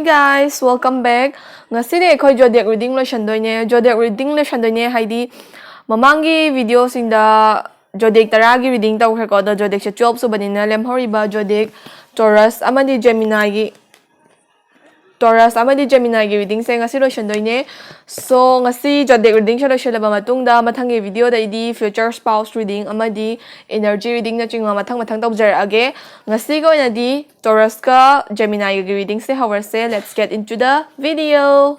guys, welcome back. Ngasi akhoi zodiac reading loishandoine. Zodiac reading loishandoine haidi mamangi video singda zodiac taragi reading tawkhako da zodiac 12 subanina lemhoriba zodiac Taurus amadi Gemini gi reading se ngasi loishandoine. So ngasi zodiac reading loishalaba matungda mathangi video da idi future spouse reading amadi energy reading na chingwa mathang tawjarage. Ngasi ko na di Taurus ka Gemini gi reading se hawarse. Let's get into the video.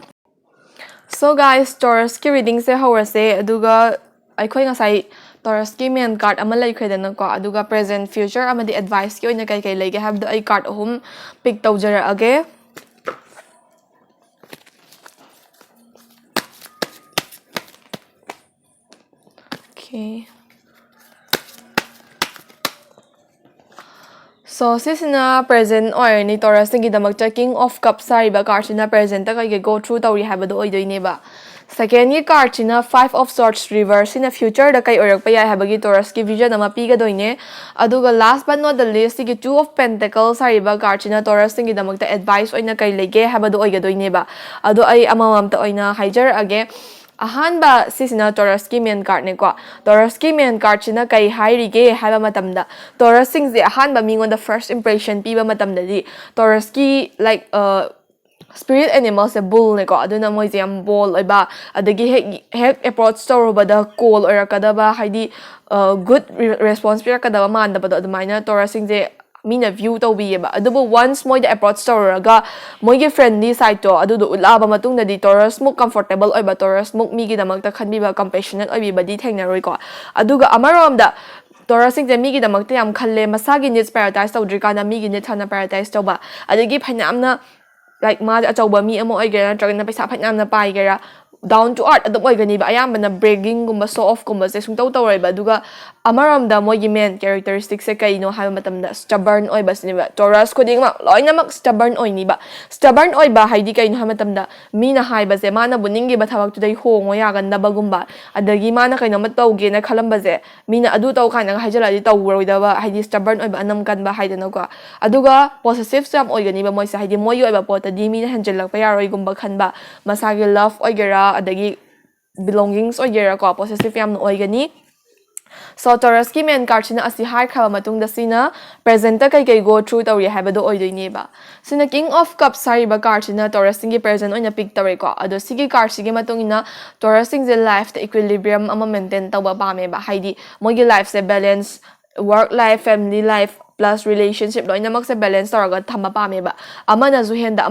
So guys, Taurus ki reading se hawarse aduga aikhoi ngasai Taurus ki main card ama laikhredana ko aduga present future amadi advice ki oina kai leige have the ai card ahum pick tawjarage. Okay. So sisina present or ni Taurus ngi damak King of Cups sariba card sina present ta kai go through tawri habado oidoine ba. Second ni card sina 5 of Swords reverse in a future da kai orak pa yai habagi Taurus ki vision ama piga doine. Aduga last but not the least ki 2 of Pentacles sariba card sina Taurus ngi damak ta advice oina kai lege habado oigadoine ba. Adu ai amamam ta oina hijar age. Ahanba sisina Taurus ki main card ne ko Taurus ki main card sina kai hairige haiba matamda Taurus sing je ahanba mingon the first impression piba matamda di Taurus ki like spirit animals a bull ne ko aduna moi je am ball oiba adagi hek approach tawruba da call orakadaba haidi good response pirakadaba mandaba adumaina Taurus sing je mina view tawbiba adubu once moi the approach tawraga moi ge friendly side to adudu ulaba matungda di Taurus muk comfortable oiba Taurus muk mi gi damakta khanbiba compassionate oibiba di thengnaroi ko aduga amarom da Taurus sing je mi gi damakta yam khalle masagi needs prioritize tawdrikana mi gi need thana prioritize tawba adagi phainamna like ma achauba mi amo oigera tragna paisa phainamna paigera down to earth adum oigani ba ayambana bragging gumba show off gumba se sungtaw tawraiba aduga amaramda mogi main characteristics se kaino haiba matamda stubborn oiba siniba Taurus kodingma loinamak stubborn oini ba stubborn oiba haidi kaino ha matamda mina haiba se mana buningi ba thawak tudai hongo yaganda bagumba adagi mana kaino matawge na khalamba je mina adu taw kana haijala di tawroida ba haidi stubborn oiba anam kan ba haidana ko aduga possessive sam oigani ba moisa haidi moyo oiba pota di mina hanjelak pa yaroi gumba khanba masagi love oigera adagi belongings oigera ko possessive yam oigani. So Taurus ki main card sina asi har khaba matungda sina present ta kai go through tawri habado oidoine ba sina King of Cups sariba card sina Taurus singi present oina pick tawre ko ado sigi card sigi matungina Taurus sing je life the equilibrium ama maintain tawba pame ba haidi mogi life se balance work life family life plus relationship loinamak se balance tawraga thamba pame ba amana zu henda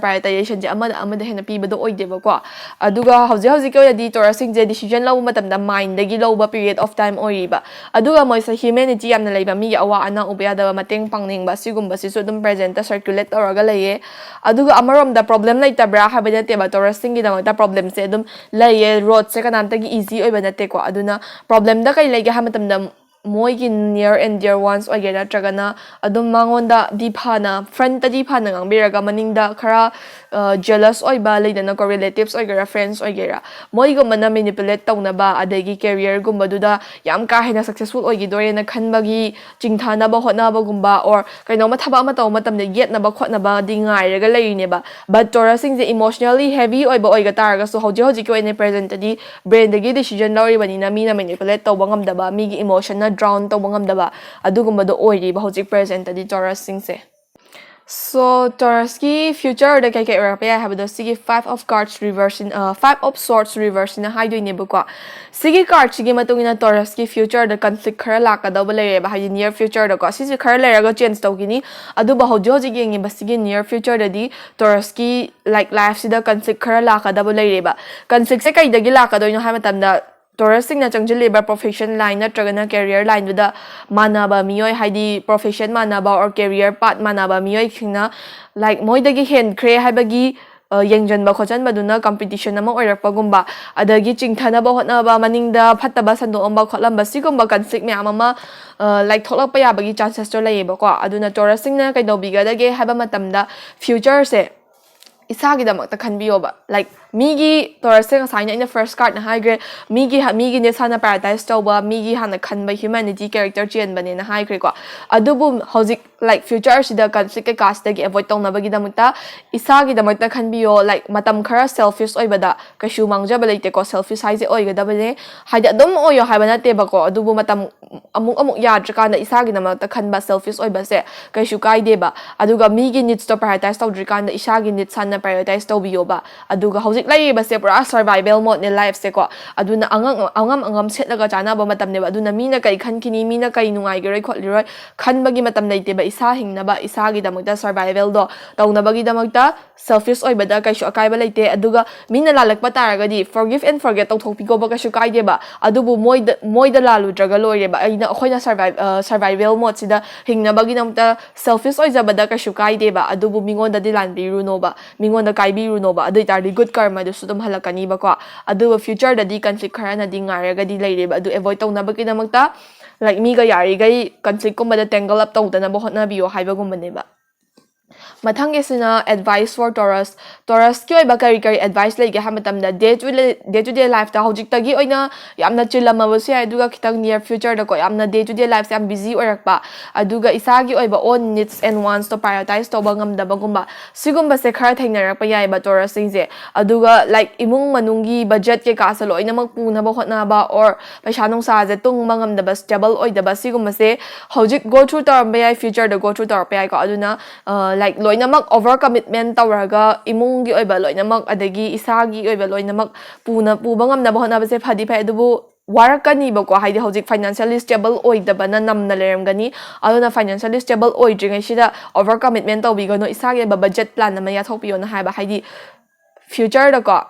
prioritization je amada hena pibado oideba ko aduga hauji ko yadi Taurus sing je decision law matamda mind dagi lawba period of time oiriba aduga moi sa humanity yamna leiba mi awa ana ubya da mateng pangning ba sigumba si sudum present ta circulate tawraga leye aduga amarom da problem laitabra habada te ba Taurus sing gi da problem se dum leye road se kananta gi easy oiba na te ko aduna problem da kai lege ha matamda moigi near and dear ones oigera tragana adum mangonda diphana friend ta diphana ngangbiraga maningda khara jealous oiba leidana ko relatives oigera friends oigera moigo mana manipulate tawna ba adagi career gumba duda yam ka hena successful oigi dore na khanbagi chingthana ba hotna ba gumba or kaino ma thaba ma taw matam de yet na ba khotna ba dingai raga leine ba but Taurus sing je emotionally heavy oiba oiga taraga so hoji ko ene present di brain dagi decision lori bani na mi na manipulate tawba ngamda ba mi gi emotion na drown tawba ngamda adugumba do oiri ba hojik present di Taurus sing se. So Taurus ki future da kai ora pa have the sigi 5 of cards reverse in 5 of swords reverse in haido ne ba ko sigi card sigi matungina Taurus ki future da conflict khara laka da ba lere ba haidi near future da ko sigi khara lere ga change tawgini adu ba hoji gi ba sigi near future da di Taurus ki like life sida conflict khara laka da ba lere ba conflict se kai da gi laka do no ha matam da Taurus sing na changjili ba profession line na tragana career line da manaba miyoi haidi profession manaba or career path manaba miyoi khina like moi dagi hen kre haibagi yengjan ba khochan ba duna competition na mo oirak pagumba adagi chingthana ba hotna ba maningda phattaba sando amba kholam ba sigumba conflict me amama like tholak pa ya bagi chances to lay ba ko aduna Taurus sing na kai dobiga dage haiba matamda future se isagidamagta khanbiyoba like migi Taurus se ngasai na first card na haigre migi ne sana paradise tawba migi hana khanba humanity character chen bane na haigre ko adubu hojik like future sida conflict ke cast gi avoid tawna bagi damagta isagidamagta khanbiyo like matam khara selfish oibada kashu mangjaba leite ko selfish haise oigadabane haida dum oyo haibana teba ko adubu matam amuk yadrikanda isagidamagta khanba selfish oibase kashu kaideba aduga migi needs to prioritize tawdrikanda isagi needs sana prioritize tawbiyoba aduga hojik lai base pura survival mode ne life se ko aduna angam setlaga chana ba matam ne aduna mina kai khankini mina kai nungai geroi khotliroi khanbagi matam leite ba isa hingnaba isagi damagta survival do tawna bagi damagta selfish oibada kaishu akai ba leite aduga mina lalakpa taragadi forgive and forget tawthokpigo ba kaishu kaide ba adubu moida lalu draga loire ba aina khoina survival mode sida hingnabagi damagta selfish oizabada kaishu kaide ba adubu mingonda dilan biru no ba mingonda kai biru no ba adai tardi good karma du sudum halakani ba ko adu future da di conflict khara na di ngaraga di leire ba adu avoid tawna ba kinamagta like mi ga yari gai conflict ko ba da tangle up tawdana ba hotna biyo haiba gumbane ba mathang isina advice for Taurus ki oiba kari advice leige ha matam da day to day life ta hojik tagi oina yamna chilama ba sia aduga kitang near future da ko yamna day to day life sam busy oirakpa aduga isagi oiba own needs and wants to prioritize to bangam da bagumba sigumba se khara thainarak pa yai ba Taurus singse aduga like imung manungi budget ke ka salo ina magpuna ba hotna ba or paisa nong sa je tung mangam da ba stable oida ba sigumba se hojik go through tar ba yai future da go through tar pa yai ko aduna like loinamak over commitment tawraga imungi oiba loinamak adagi isagi oiba loinamak puba ngamna ba hona base phadi phai adubu warakani ba ko haidi hojik financially stable oidabana namna leremgani aduna financially stable oidringai sida over commitment tawbigano isagi ba budget plan na maya thokpiyo na haiba haidi future da ko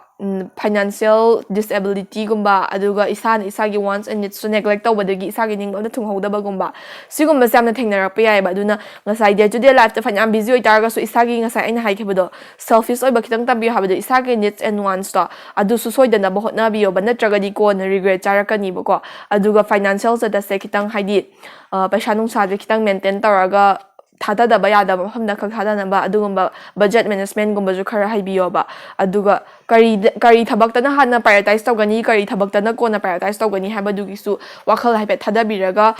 financial disability gumba aduga isagi wants and needs to neglect tawbadagi isagi ning na thunghodaba gumba sigumba samna thengnarak pa yai ba aduna ngasai day to day life ta fanyam busy oitarga so isagi ngasai aina haikebado selfish oiba kitang tabiyo habado isagi needs and wants to adu su soidana ba hotna biyo ba natragadi ko na regret charakani ba ko aduga financial sa se kitang haidi paisa nung sa kitang maintain tawraga thada da ba yada ba hamna khak thada na ba adugumba budget management gumba ju khara haibiyo ba aduga kari thabakta na hana prioritize tawgani kari thabakta na ko na prioritize tawgani haba dugi su wakhal haibe thada biraga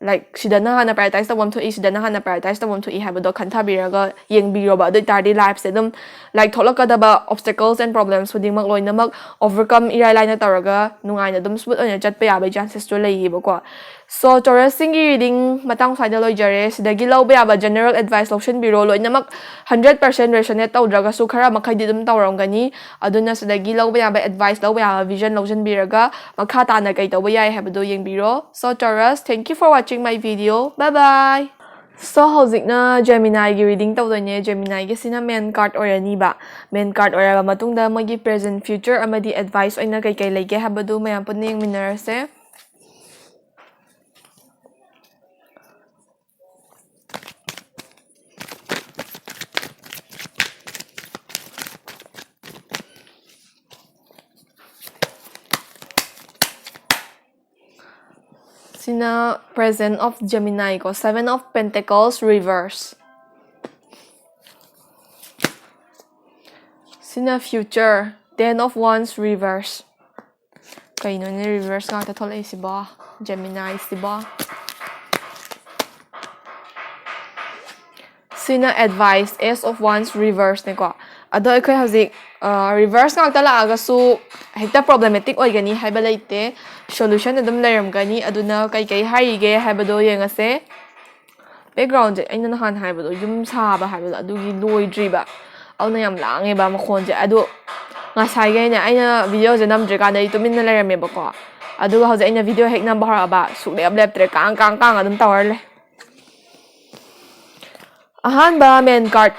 like sidana hana prioritize tawam thu sidana hana prioritize tawam thu haba do khantha biraga yengbiro ba do tardi life se dum like tholaka da ba obstacles and problems wuding mak loina mak overcome irai line tawraga nungai na dum smooth oina chat pa ya ba chances to lei ba ko so Taurus singi reading matang final loijare sidagi lawba ya ba general advice option biro loina mak 100% resonate tawdraga su khara makhai dum tawramgani aduna sidagi lawba ya ba advice lawba ya vision lotion biraga makha ta na kai tawba yai habado yengbiro so Taurus thank you for watching my video bye bye so hojik na Gemini gi reading tawdone Gemini gi sina main card orani ba main card oraba matungda magi present future amadi advice oina kai kai leige habado mayam puning minarase sina present of Gemini ko 7 of Pentacles reverse sina future 10 of Wands reverse kaino ni reverse nga ta tholai si ba Gemini si ba sina advice Ace of Wands reverse ne ko ado ekhoi hojik reverse nga ta la aga su hekta problematic oigani haiba leite solution adum leramgani aduna kai haige haibado yengase background je aina nahan haibado yum saba haibado adugi loidriba auna yam lange ba makhon je adu ngasai ge ne aina video je namdre ka nei tumin na lerame ba ko aduga hoje aina video hek nam bahara ba suklep leptre kang adum tawarle ahan ba main card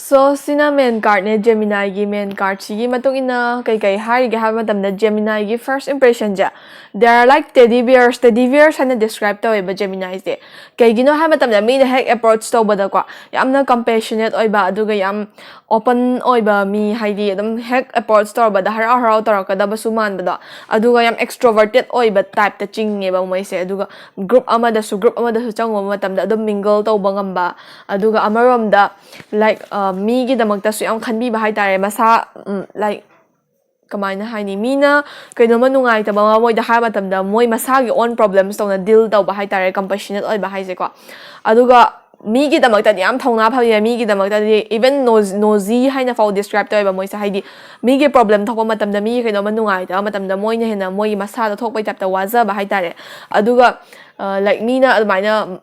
So, sina main card ne Gemini gi main card sigi matung ina kai hari ge haba matam na Gemini gi first impression ja. They are like teddy bears hana describe tawe ba Gemini se. Kai gino ha matam na mi na hek approach to bada kwa. Yamna compassionate oi ba aduga yam open oi ba mi haidi adum hek approach to bada harau to ka da basuman bada. Aduga yam extroverted oi ba type ta chinge ba moi se aduga group amada su changwa matam da adum mingle to bangam ba. Aduga amarom da like mi gi damakta su yam khanbi ba hai tare masa like kamaina haini mina kaino manungai ta ba moi da ha matam da moi masagi own problems to na deal to ba hai tare compassionate oi ba hai se ko aduga mi gi damakta yam thongna phawi mi gi damakta even nosy haina fau describe to ba moi sa haidi mi gi problem thokpa matam da mi kaino manungai ta matam da moi na hena moi masa da thokpai tap ta waza ba hai tare aduga like mina admaina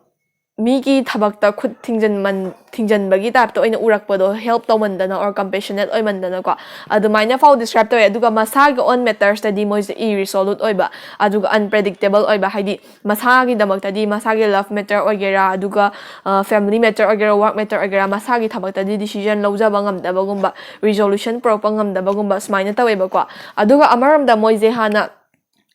Miki tabakta khut thingjan bagi tap to ina urak podo help to mandana or compassionate oi mandana ko adumaina fau describe to aduga masagi on matters tadi moise irresolute oi ba aduga unpredictable oi ba haidi masagi damakta di masagi love matter oi gera aduga family matter oi gera work matter oi gera masagi tabakta di decision lawja bangam da bagumba resolution propangam da bagumba smaina tawe ba ko aduga amaram da moise hana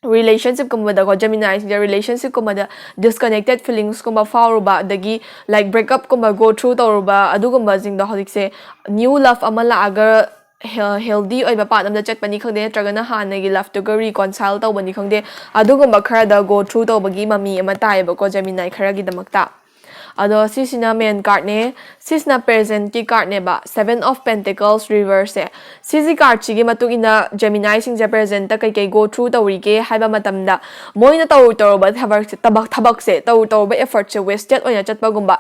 relationship kumada ko Gemini the relationship kumada disconnected feelings kumba fauruba dagi like breakup kumba go through toruba adugumba jing da hodik se new love amala agar healthy oi ba part am da chat pani khangde natragana hana gi love to go reconcile to bani khangde adugumba khara da go through to bagi mami ama tai ba ko Gemini khara gi damakta ado sisina main card ne sisna present ki card ne ba 7 of pentacles reverse se sisi card chi gi matung ina Gemini sing ja present ta kai go through tawri ge haiba matam da moina taw ba thabak se taw ba effort se wasted oina chatpa gumba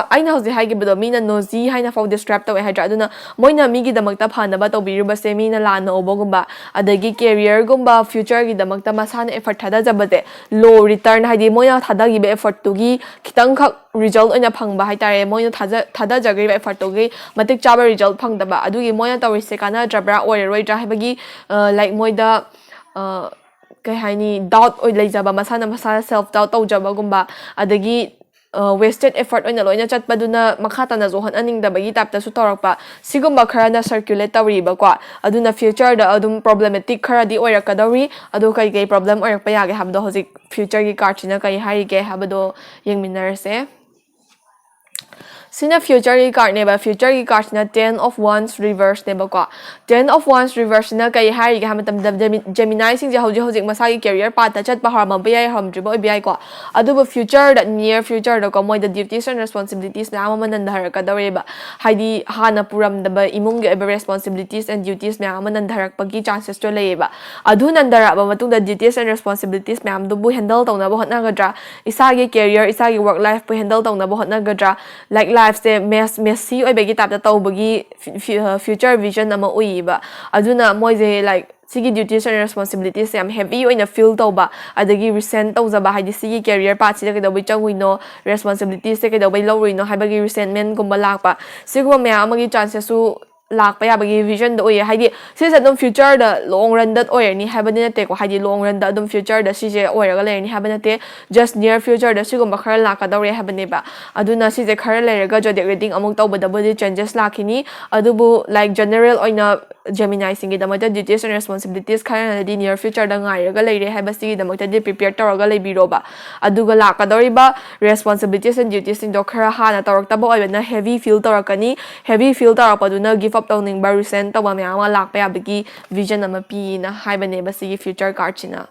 aina hoji hai gi bedo mina nozi haina fau describe taw hydra aduna moina mi gi damak ta phana ba taw biru ba se mina la no obo gumba adagi career gumba future gi damak ta masana effort thada jabate low return haidi moina thada gi be effort tu gi khitang khak result oina phangba hai tare moina thada jagri ba effort to gi matik chaba result phangdaba adugi moina taw se kana jabra oi roi dra habagi like moida kai haini doubt oi leijaba masana self doubt tau jaba gumba adagi wasted effort oina loina chatpaduna makhata na zohan aning da bagi tapta su torakpa sigumba khara na circulate tawri ba kwa aduna future da adum problematic khara di oirakadawi adu kai problem oirakpa yage habdo hojik future gi card china kai hari ge habdo yengminarse Sina future ki card ne ba future ki card na 10 of wands reverse ne ba ko 10 of wands reverse na kai hari ga hamatam Gemini sing je hojik masagi career path ta chat pa harma ba yai ham dribo bi ai ko adu future that near future da ko moi the duties and responsibilities na amanan dhar ka dawre ba haidi hana puram da ba imung ge responsibilities and duties na amanan dharak pa ki chances to le ba adu nandara ba matung da duties and responsibilities ma am du bu handle tawna ba hotna gadra isagi career isagi work life bu handle tawna ba hotna gadra like life se messy oi begi tapta tawbagi future vision ama uiba aduna moise like sigi duties and responsibilities am heavy oina feel tawba adagi resent tawjaba haidi sigi career path sida kedawi changwino responsibilities se kedawi lowrino habagi resentment gumba lakpa siguma mya amagi chances su lakpa ya bagi vision da oye haidi sisa dum future da long run that oye ni habani na te ko haidi long run da dum future da sije oye ga le ni habana te just near future da sigum khara laka dawre habani ba aduna sije khara le ga jodi reading among tawba da body changes lakini adubu like general oina Gemini singi da mata duties and responsibilities khara na di near future da ngai ga le re haba sigi da mata di prepare tor ga le biro ba aduga laka dawri ba responsibilities and duties sin do khara ha na torok ta ba oy na heavy feel torakani heavy feel torapaduna give up tawning ba resent tawa myama lakpa yabagi vision ama pi na haibane ba sigi future card china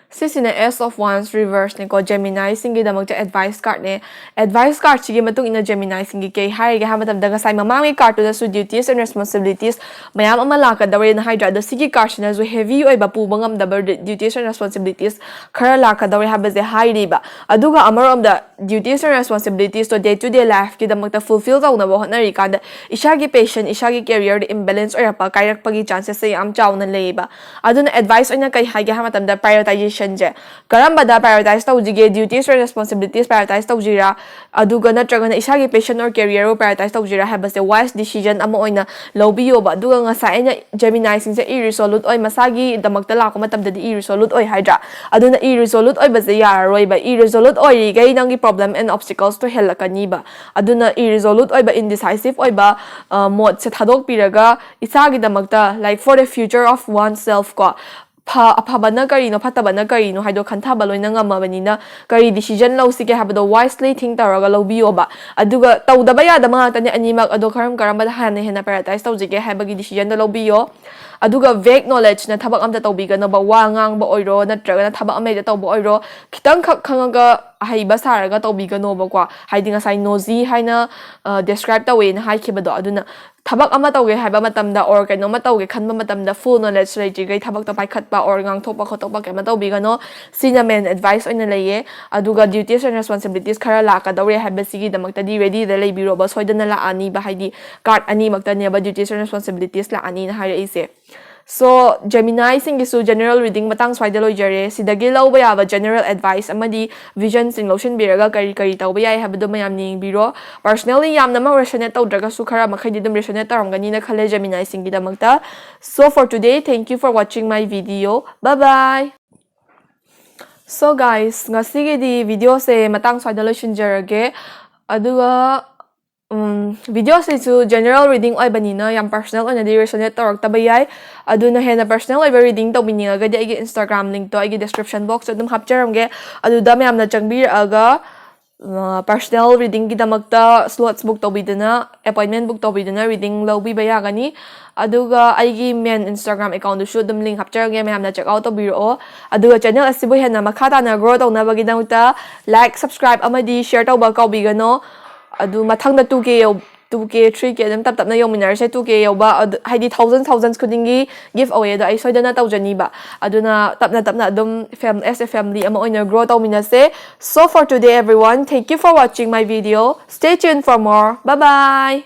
Sisina S of Wands reverse ne ko Gemini singi damak advice card ne advice card chigi matung ina Gemini singi ke hari ga hamatam daga sai mamami card to su duties and responsibilities mayam ama laka dawre na hydra da sigi card na zo heavy oi ba pu bangam da duties and responsibilities khara laka dawre habaze hairi ba aduga amarom da duties and responsibilities to day to day life ki damak ta fulfill taw na bo na ri ka da ishagi patient ishagi career imbalance or pa kairak pagi chances say am chaw na leiba aduna advice oina kai hai ga hamatam da prioritization situation je karambada prioritize tawjige duties or responsibilities prioritize tawjira aduga natragana isagi passion or career ro prioritize tawjira habase wise decision ama oina lobiyo ba aduga nga sa ena Gemini singse irresolute oi masagi damakta la ko matam dadi irresolute oi hydra aduna irresolute oi base yararoi ba irresolute oi gai nangi problem and obstacles to helakani ba aduna irresolute oi ba indecisive oi ba mod se thadok piraga isagi damakta like for the future of oneself ko aphabana karino phatabana karino haido khantha baloina ngamabanina kari decision lo sike habado wisely think taraga lobiyo ba aduga tawdaba yada mga tani animak ado karamba hana hena prioritize tawjige habagi decision do lobiyo aduga vague knowledge na thabak amta tawbigano ba wangang ba oiro natraga na thabak amay da tawbo oiro kitang khangaga haiba saraga tawbigano ba kwa haidi nga sai nosy haina describe tawe na haikibado aduna thabak ama tawge haiba matamda or kaino matawge khanba matamda full knowledge lejigai thabak ta paikhatpa or ngang thokpa khotokpa kema tawbigano sina men advice oina leye aduga duties and responsibilities khara laka dawre haiba sigi damakta di ready da leibiro ba soidana la ani ba haidi card ani makta ne ba duties and responsibilities la ani na hara ise so Gemini singisu general reading matang swaida loijare sidagi lawba yaba general advice amadi vision sing lotion biraga kari tawba yai habado mayam ning biro personally yamna ma resonate tawdraga su khara makhai dum resonate taramgani na khale Gemini singi damakta so for today thank you for watching my video bye bye. So guys ngasigi di video se matang swaida lotion jarage aduga video se su general reading oi banina yam personal on the resonate torok tabayai aduna hena personal oi reading to bininga ga di Instagram link to igi description box adum hapcharamge aduda mayam na changbir aga personal reading gi damakta slots book to bidana appointment book to bidana reading lobi bayagani aduga aigi main Instagram account shu dum link hapcharamge mayam na check out to biro aduga channel asibo hena makhata na grow to na bagi damuta like subscribe amadi share to ba ka bigano adu mathangda 2k 3k dem tap na yominar se 2k yoba haidi thousands kudingi give away da ai soidana tawjani ba aduna tapna dum as a family ama oiner grow tawmina se so for today everyone thank you for watching my video stay tuned for more bye bye.